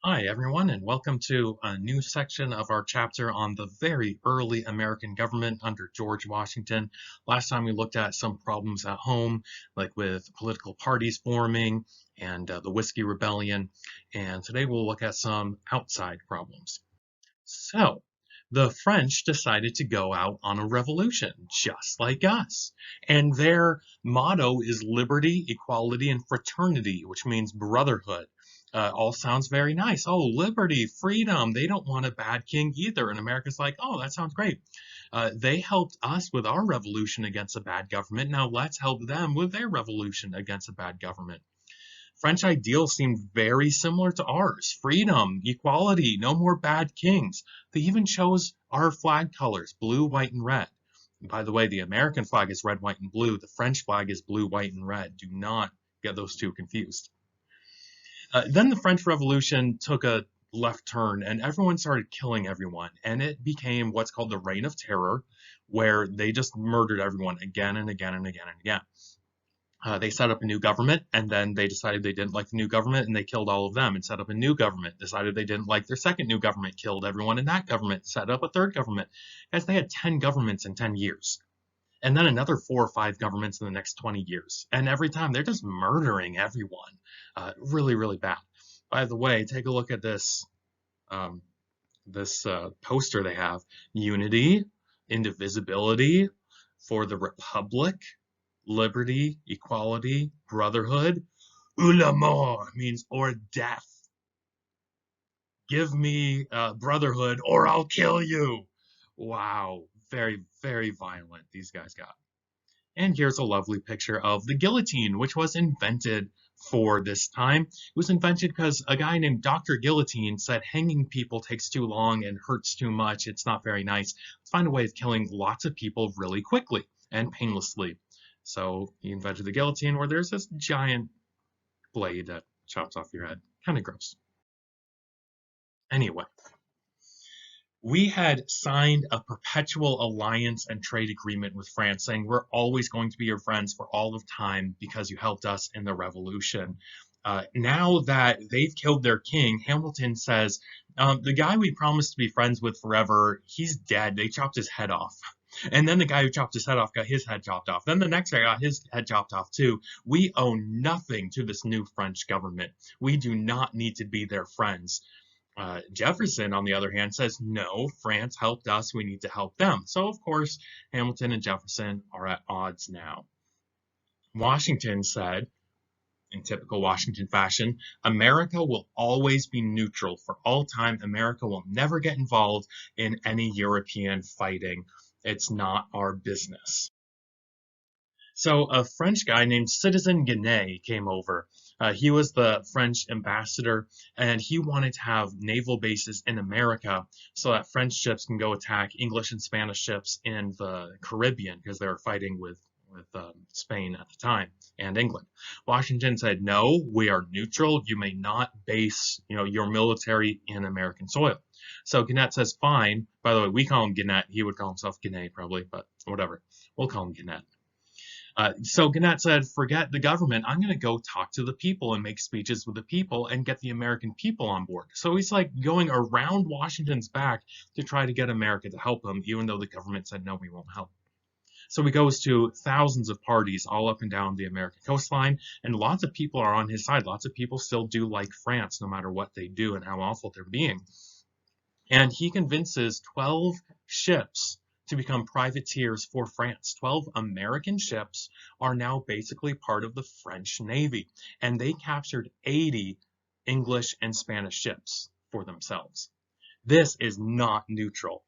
Hi, everyone, and welcome to a new section of our chapter on the very early American government under George Washington. Last time we looked at some problems at home, like with political parties forming and the Whiskey Rebellion, and today we'll look at some outside problems. So, the French decided to go out on a revolution, just like us. And their motto is liberty, equality, and fraternity, which means brotherhood. All sounds very nice. Oh, liberty, freedom. They don't want a bad king either. And America's like, oh, that sounds great. They helped us with our revolution against a bad government. Now let's help them with their revolution against a bad government. French ideals seemed very similar to ours. Freedom, equality, no more bad kings. They even chose our flag colors, blue, white, and red. And by the way, the American flag is red, white, and blue. The French flag is blue, white, and red. Do not get those two confused. Then the French Revolution took a left turn and everyone started killing everyone. And it became what's called the Reign of Terror, where they just murdered everyone again and again and again and again. They set up a new government, and then they decided they didn't like the new government, and they killed all of them and set up a new government. Decided they didn't like their second new government, killed everyone in that government, set up a third government. As they had 10 governments in 10 years, and then another 4 or 5 governments in the next 20 years. And every time they're just murdering everyone. Really, really bad. By the way, take a look at um, this poster they have: unity, indivisibility, for the republic, liberty, equality, brotherhood. Ou la mort means or death. Give me brotherhood or I'll kill you. Wow, very, very violent these guys got. And here's a lovely picture of the guillotine, which was invented for this time. It was invented because a guy named Dr. Guillotine said hanging people takes too long and hurts too much. It's not very nice. Let's find a way of killing lots of people really quickly and painlessly. So he invented the guillotine, where there's this giant blade that chops off your head. Kind of gross. Anyway, we had signed a perpetual alliance and trade agreement with France saying we're always going to be your friends for all of time because you helped us in the revolution. Now that they've killed their king, Hamilton says, the guy we promised to be friends with forever, he's dead. They chopped his head off. And then the guy who chopped his head off got his head chopped off. Then the next guy got his head chopped off too. We owe nothing to this new French government. We do not need to be their friends. Jefferson, on the other hand, says, no, France helped us, we need to help them. So, of course, Hamilton and Jefferson are at odds now. Washington said, in typical Washington fashion, America will always be neutral for all time. America will never get involved in any European fighting. It's not our business. So a French guy named Citizen Genet came over. He was the French ambassador, and he wanted to have naval bases in America so that French ships can go attack English and Spanish ships in the Caribbean because they were fighting with Spain at the time and England. Washington said, no, we are neutral. You may not base, your military in American soil. So Genet says, fine. By the way, we call him Genet. He would call himself Genet probably, but whatever. We'll call him Genet. So Gannett said, forget the government. I'm going to go talk to the people and make speeches with the people and get the American people on board. So he's like going around Washington's back to try to get America to help him, even though the government said, no, we won't help. So he goes to thousands of parties all up and down the American coastline, and lots of people are on his side. Lots of people still do like France, no matter what they do and how awful they're being. And he convinces 12 ships to become privateers for France. 12 American ships are now basically part of the French Navy, and they captured 80 English and Spanish ships for themselves. This is not neutral.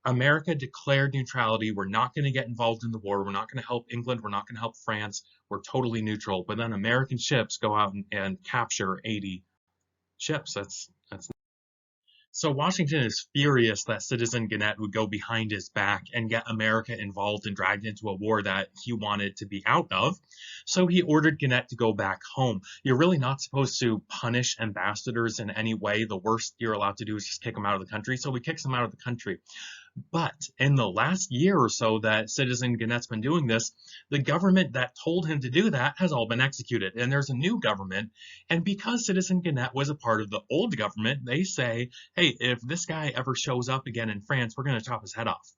America declared neutrality. We're not going to get involved in the war. We're not going to help England. We're not going to help France. We're totally neutral. But then American ships go out and capture 80 ships. That's So Washington is furious that Citizen Genet would go behind his back and get America involved and dragged into a war that he wanted to be out of. So he ordered Genet to go back home. You're really not supposed to punish ambassadors in any way. The worst you're allowed to do is just kick them out of the country. So he kicks them out of the country. But in the last year or so that Citizen Gannett's been doing this, the government that told him to do that has all been executed. And there's a new government. And because Citizen Gannett was a part of the old government, they say, hey, if this guy ever shows up again in France, we're going to chop his head off.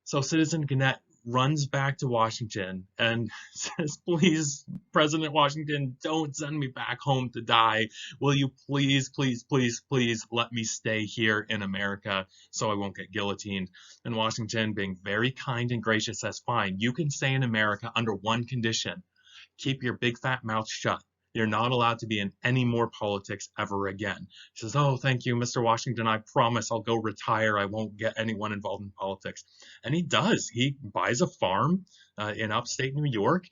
So Citizen Gannett runs back to Washington and says, please, President Washington, don't send me back home to die. Will you please, please, please, please let me stay here in America so I won't get guillotined? And Washington, being very kind and gracious, says, fine, you can stay in America under one condition. Keep your big fat mouth shut. You're not allowed to be in any more politics ever again. He says, oh, thank you, Mr. Washington. I promise I'll go retire. I won't get anyone involved in politics. And he does. He buys a farm in upstate New York.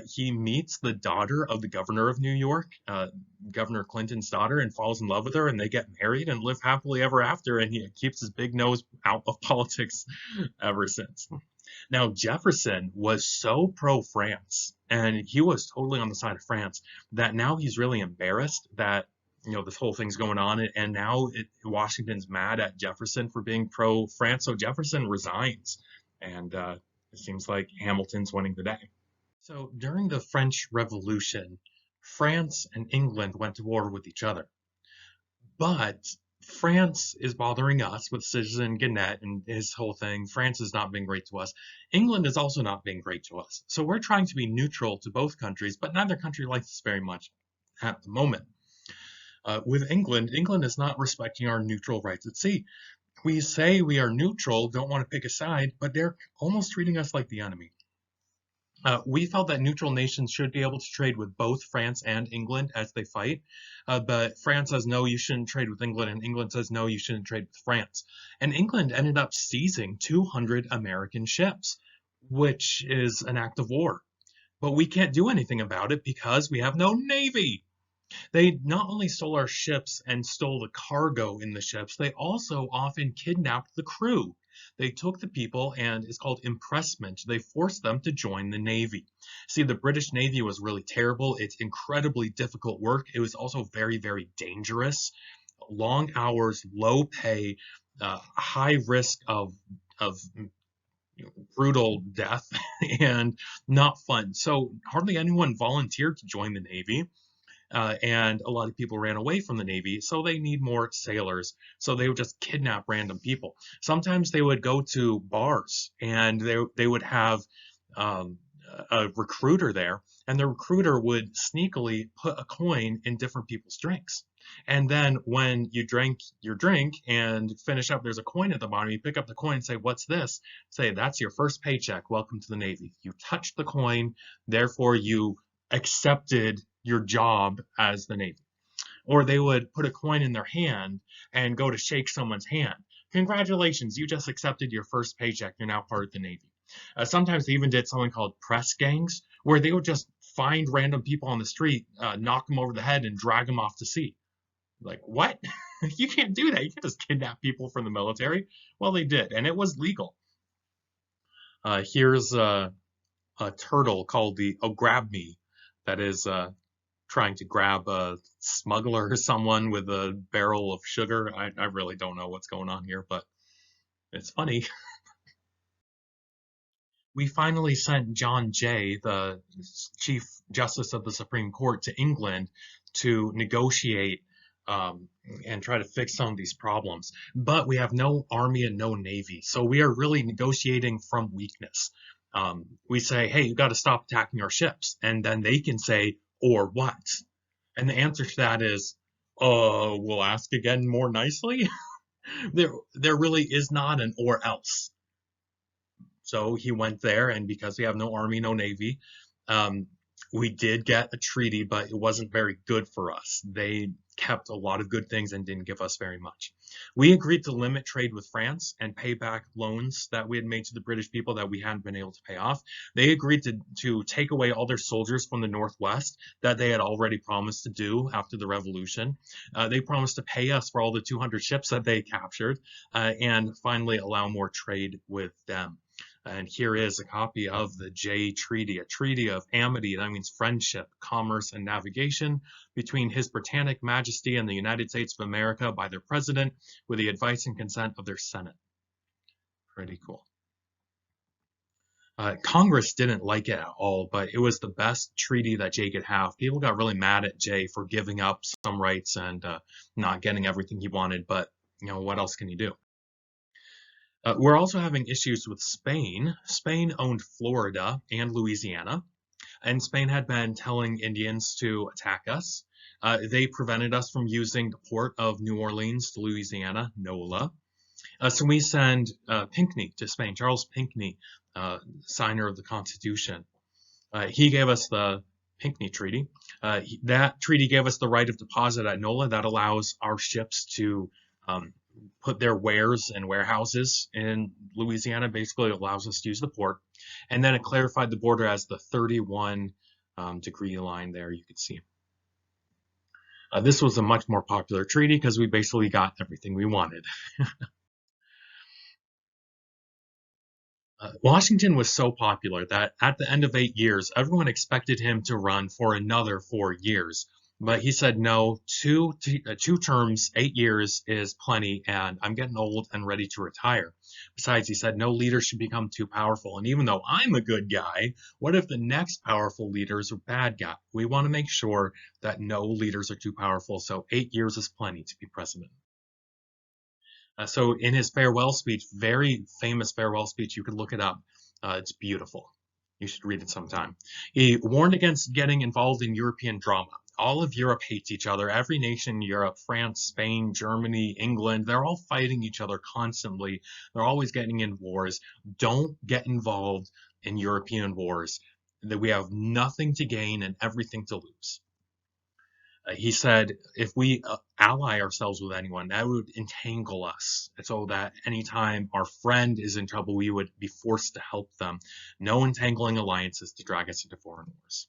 He meets the daughter of the governor of New York, Governor Clinton's daughter, and falls in love with her, and they get married and live happily ever after, and he keeps his big nose out of politics ever since. Now, Jefferson was so pro-France, and he was totally on the side of France, that now he's really embarrassed that, this whole thing's going on, and now Washington's mad at Jefferson for being pro-France, so Jefferson resigns, and it seems like Hamilton's winning the day. So during the French Revolution, France and England went to war with each other. But France is bothering us with Citizen Gannett and his whole thing. France is not being great to us. England is also not being great to us. So we're trying to be neutral to both countries, but neither country likes us very much at the moment. With England, England is not respecting our neutral rights at sea. We say we are neutral, don't want to pick a side, but they're almost treating us like the enemy. We felt that neutral nations should be able to trade with both France and England as they fight, but France says, no, you shouldn't trade with England, and England says, no, you shouldn't trade with France. And England ended up seizing 200 American ships, which is an act of war. But we can't do anything about it because we have no navy. They not only stole our ships and stole the cargo in the ships, they also often kidnapped the crew. They took the people, and it's called impressment. They forced them to join the Navy. See, the British Navy was really terrible. It's incredibly difficult work. It was also very, very dangerous. Long hours, low pay, high risk of brutal death, and not fun. So hardly anyone volunteered to join the Navy. And a lot of people ran away from the Navy, so they need more sailors. So they would just kidnap random people. Sometimes they would go to bars, and they would have a recruiter there, and the recruiter would sneakily put a coin in different people's drinks. And then when you drink your drink and finish up, there's a coin at the bottom. You pick up the coin and say, what's this? Say, that's your first paycheck. Welcome to the Navy. You touched the coin, therefore you accepted your job as the Navy. Or they would put a coin in their hand and go to shake someone's hand. Congratulations, you just accepted your first paycheck. You're now part of the Navy. Sometimes they even did something called press gangs, where they would just find random people on the street, knock them over the head, and drag them off to sea. Like, what? You can't do that. You can't just kidnap people from the military. Well, they did, and it was legal. Here's a turtle called the Ograbme that is trying to grab a smuggler or someone with a barrel of sugar. I really don't know what's going on here, but it's funny. We finally sent John Jay, the Chief Justice of the Supreme Court, to England to negotiate and try to fix some of these problems. But we have no army and no navy, so we are really negotiating from weakness. We say, hey, you got to stop attacking our ships. And then they can say, or what? And the answer to that is, we'll ask again more nicely. There really is not an or else. So he went there, and because we have no army, no navy, we did get a treaty, but it wasn't very good for us. They kept a lot of good things and didn't give us very much. We agreed to limit trade with France and pay back loans that we had made to the British people that we hadn't been able to pay off. They agreed to take away all their soldiers from the Northwest that they had already promised to do after the Revolution. They promised to pay us for all the 200 ships that they captured, and finally allow more trade with them. And here is a copy of the Jay Treaty, a treaty of amity, that means friendship, commerce, and navigation between His Britannic Majesty and the United States of America by their President, with the advice and consent of their Senate. Pretty cool. Congress didn't like it at all, but it was the best treaty that Jay could have. People got really mad at Jay for giving up some rights and not getting everything he wanted, but what else can you do? We're also having issues with Spain. Spain owned Florida and Louisiana, and Spain had been telling Indians to attack us. They prevented us from using the port of New Orleans, Louisiana, NOLA. So we send Pinckney to Spain, Charles Pinckney, signer of the Constitution. He gave us the Pinckney Treaty. That treaty gave us the right of deposit at NOLA. That allows our ships to put their wares in warehouses in Louisiana. Basically, it allows us to use the port. And then it clarified the border as the 31 degree line there, you could see. This was a much more popular treaty because we basically got everything we wanted. Washington was so popular that at the end of 8 years, everyone expected him to run for another 4 years. But he said, no, two terms, 8 years is plenty, and I'm getting old and ready to retire. Besides, he said, no leader should become too powerful. And even though I'm a good guy, what if the next powerful leaders are bad guys? We want to make sure that no leaders are too powerful, so 8 years is plenty to be president. So in his farewell speech, very famous farewell speech, you could look it up. It's beautiful. You should read it sometime. He warned against getting involved in European drama. All of Europe hates each other. Every nation in Europe, France, Spain, Germany, England, they're all fighting each other constantly. They're always getting in wars. Don't get involved in European wars. That we have nothing to gain and everything to lose. He said if we ally ourselves with anyone, that would entangle us. So that anytime our friend is in trouble, we would be forced to help them. No entangling alliances to drag us into foreign wars.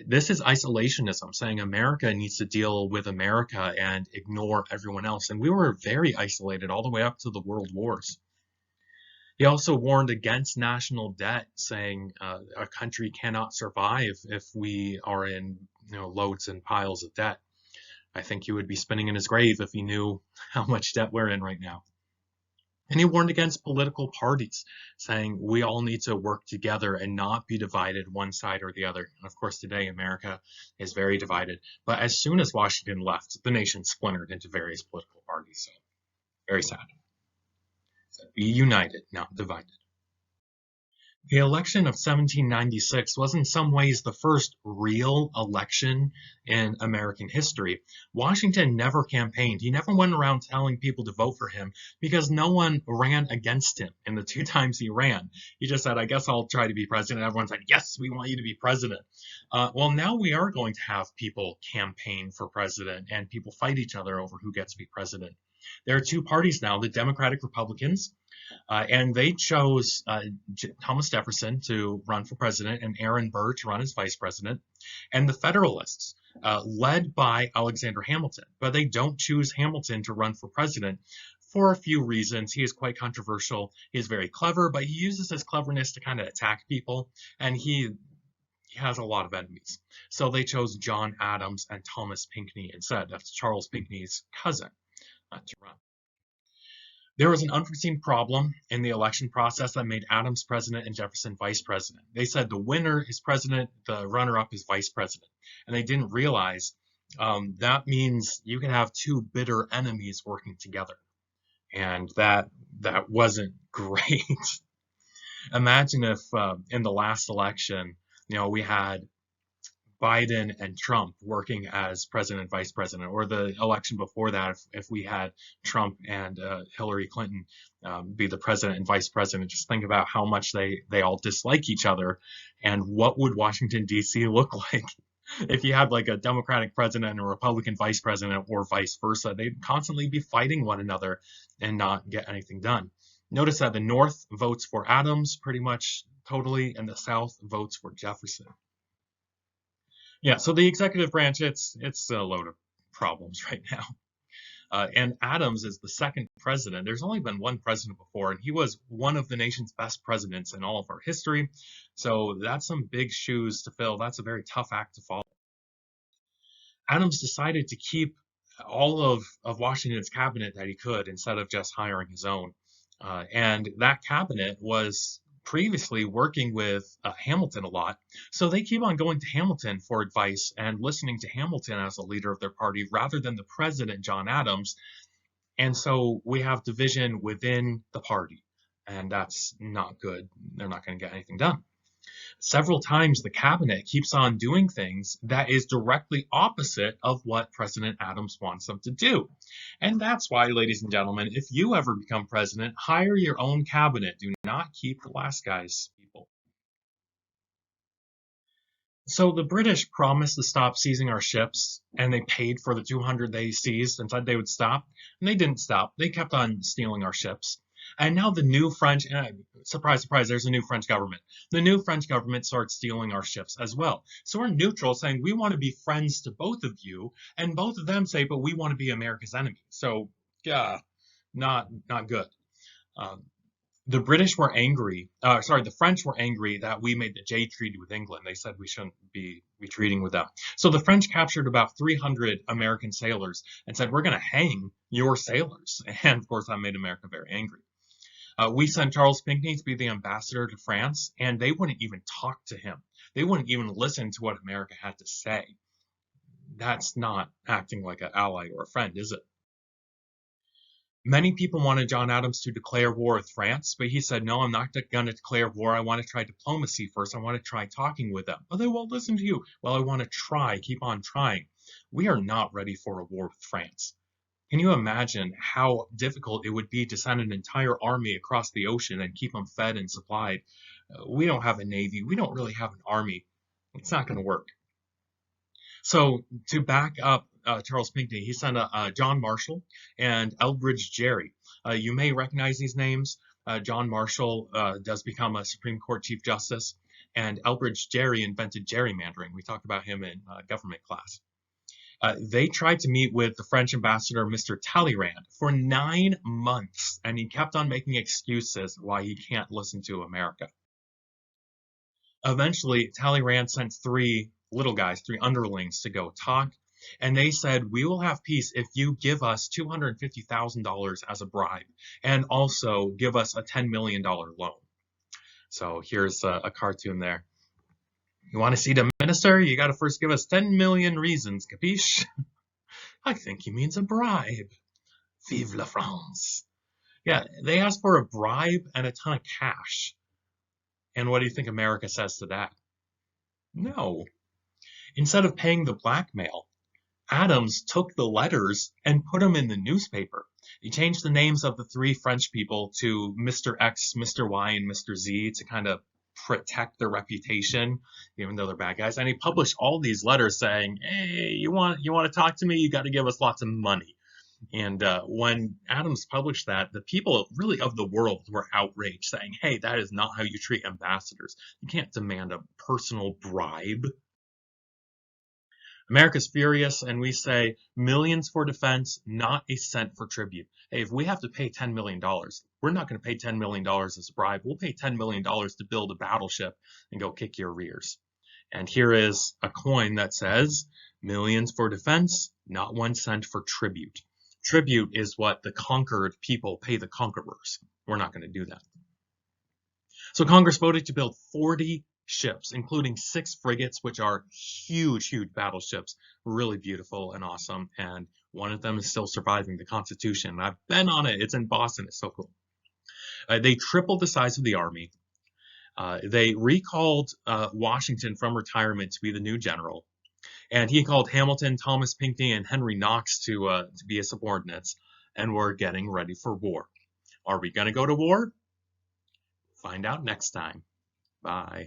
This is isolationism, saying America needs to deal with America and ignore everyone else. And we were very isolated all the way up to the world wars. He also warned against national debt, saying a country cannot survive if we are in loads and piles of debt. I think he would be spinning in his grave if he knew how much debt we're in right now. And he warned against political parties, saying we all need to work together and not be divided one side or the other. And of course, today America is very divided. But as soon as Washington left, the nation splintered into various political parties. So very sad. So be united, not divided. The election of 1796 was in some ways the first real election in American history. Washington never campaigned. He never went around telling people to vote for him because no one ran against him in the 2 times he ran. He just said, I guess I'll try to be president. Everyone said, yes, we want you to be president. Well, now we are going to have people campaign for president and people fight each other over who gets to be president. There are two parties now, the Democratic Republicans, and they chose Thomas Jefferson to run for president and Aaron Burr to run as vice president, and the Federalists, led by Alexander Hamilton. But they don't choose Hamilton to run for president for a few reasons. He is quite controversial. He is very clever, but he uses his cleverness to kind of attack people, and he has a lot of enemies. So they chose John Adams and Thomas Pinckney instead. That's Charles Pinckney's cousin to run. There was an unforeseen problem in the election process that made Adams president and Jefferson vice president. They said the winner is president, the runner-up is vice president. And they didn't realize that means you can have two bitter enemies working together. And that wasn't great. Imagine if in the last election, we had Biden and Trump working as president and vice president, or the election before that, if we had Trump and Hillary Clinton be the president and vice president. Just think about how much they all dislike each other, and what would Washington, D.C. look like if you had like a Democratic president and a Republican vice president, or vice versa. They'd constantly be fighting one another and not get anything done. Notice that the North votes for Adams pretty much totally, and the South votes for Jefferson. Yeah, so the executive branch, it's a load of problems right now. And Adams is the second president. There's only been one president before, and he was one of the nation's best presidents in all of our history. So that's some big shoes to fill. That's a very tough act to follow. Adams decided to keep all of Washington's cabinet that he could instead of just hiring his own. And that cabinet was previously working with Hamilton a lot. So they keep on going to Hamilton for advice and listening to Hamilton as a leader of their party rather than the president, John Adams. And so we have division within the party, and that's not good. They're not going to get anything done. Several times the cabinet keeps on doing things that is directly opposite of what President Adams wants them to do. And that's why, ladies and gentlemen, if you ever become president, hire your own cabinet. Do not keep the last guy's people. So the British promised to stop seizing our ships, and they paid for the 200 they seized and said they would stop, and they didn't stop. They kept on stealing our ships. And now the new French, surprise, surprise, there's a new French government. The new French government starts stealing our ships as well. So we're neutral, saying we want to be friends to both of you, and both of them say, but we want to be America's enemy. So, yeah, not good. Um, the British were angry. The French were angry that we made the Jay Treaty with England. They said we shouldn't be treating with them. So the French captured about 300 American sailors and said, we're going to hang your sailors. And of course, that made America very angry. We sent Charles Pinckney to be the ambassador to France, and they wouldn't even talk to him. They wouldn't even listen to what America had to say. That's not acting like an ally or a friend, is it? Many people wanted John Adams to declare war with France, but he said, no, I'm not going to declare war. I want to try diplomacy first. I want to try talking with them. But they won't listen to you. Well, I want to try, keep on trying. We are not ready for a war with France. Can you imagine how difficult it would be to send an entire army across the ocean and keep them fed and supplied? We don't have a navy. We don't really have an army. It's not going to work. So to back up Charles Pinckney, he sent John Marshall and Elbridge Gerry. You may recognize these names. John Marshall does become a Supreme Court Chief Justice, and Elbridge Gerry invented gerrymandering. We talked about him in government class. They tried to meet with the French ambassador, Mr. Talleyrand, for 9 months, and he kept on making excuses why he can't listen to America. Eventually, Talleyrand sent 3 little guys, 3 underlings, to go talk, and they said, we will have peace if you give us $250,000 as a bribe, and also give us a $10 million loan. So here's a cartoon there. You want to see the minister? You got to first give us 10 million reasons, capiche? I think he means a bribe. Vive la France. Yeah, they asked for a bribe and a ton of cash. And what do you think America says to that? No. Instead of paying the blackmail, Adams took the letters and put them in the newspaper. He changed the names of the 3 French people to Mr. X, Mr. Y, and Mr. Z to kind of protect their reputation, even though they're bad guys. And he published all these letters saying, hey, you want to talk to me? You got to give us lots of money. And when Adams published that, the people really of the world were outraged, saying, hey, that is not how you treat ambassadors. You can't demand a personal bribe. America's furious, and we say millions for defense, not a cent for tribute. Hey, if we have to pay $10 million, we're not going to pay $10 million as a bribe. We'll pay $10 million to build a battleship and go kick your rears. And here is a coin that says millions for defense, not 1 cent for tribute. Tribute is what the conquered people pay the conquerors. We're not going to do that. So Congress voted to build 40 ships, including 6 frigates, which are huge, huge battleships, really beautiful and awesome. And one of them is still surviving, the Constitution. I've been on it. It's in Boston. It's so cool. They tripled the size of the army. They recalled Washington from retirement to be the new general. And he called Hamilton, Thomas Pinckney, and Henry Knox to be his subordinates. And we're getting ready for war. Are we going to go to war? Find out next time. Bye.